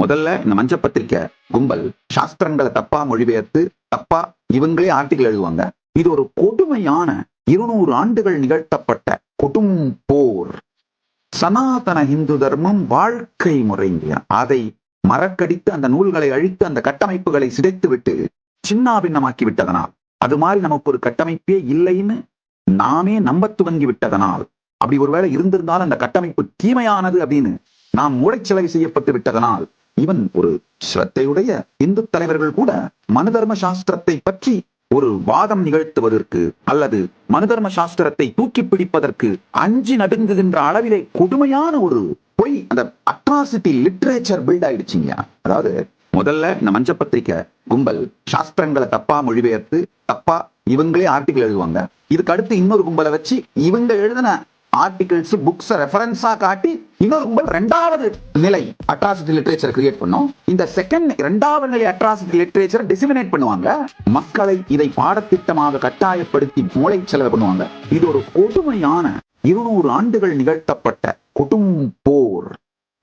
முதல்ல இந்த மஞ்ச பத்திரிக்கை கும்பல் சாஸ்திரங்களை தப்பா மொழிபெயர்த்து தப்பா இவங்களே ஆர்டிகல் எழுதுவாங்க. இது ஒரு கொடுமையான 200 ஆண்டுகள் நிகழ்த்தப்பட்ட கொடும் போர். சனாதன இந்து தர்மம் வாழ்க்கை முறை, அதை மறக்கடித்து அந்த நூல்களை அழித்து அந்த கட்டமைப்புகளை சிதைத்து விட்டு சின்னாபின்னமாக்கி விட்டதனால், அது மாதிரி நமக்கு ஒரு கட்டமைப்பே இல்லைன்னு நாமே நம்ப துவங்கி விட்டதனால், அப்படி ஒருவேளை இருந்திருந்தால் அந்த கட்டமைப்பு தீமையானது அப்படின்னு நாம் மூளைச்சலவை செய்யப்பட்டு விட்டதனால், இவன் ஒரு ஸ்ரத்தையுடைய இந்து தலைவர்கள் கூட மனு தர்ம சாஸ்திரத்தை பற்றி ஒரு வாதம் நிகழ்த்துவதற்கு அல்லது மனு தர்ம சாஸ்திரத்தை தூக்கி பிடிப்பதற்கு அஞ்சி நடுங்குகின்ற அளவிலே கொடுமையான ஒரு பொய், அந்த அட்ராசிட்டி லிட்ரேச்சர் பில்ட் ஆயிடுச்சுங்க. அதாவது முதல்ல இந்த மஞ்ச பத்திரிக்கை கும்பல் சாஸ்திரங்களை தப்பா மொழிபெயர்த்து தப்பா இவங்களே ஆர்டிகல் எழுதுவாங்க. இதுக்கு அடுத்து இன்னொரு கும்பலை வச்சு இவங்க எழுதின ஆர்டிகல்ஸ் புக்ஸ் ரெஃபரன்ஸா காட்டி இன்னொரு கும்பல் இரண்டாவது நிலை அட்ராசிட்டி லிட்ரேச்சர் கிரியேட் பண்ணும். இந்த இரண்டாவது நிலை அட்ராசிட்டி லிட்ரேச்சர் டிசிமினேட் பண்ணுவாங்க. மக்களை இதை பாடத்திட்டமாக கட்டாயப்படுத்தி மூளை செலவு பண்ணுவாங்க. இது ஒரு கொடுமையான 200 ஆண்டுகள் நிகழ்த்தப்பட்ட கொடும்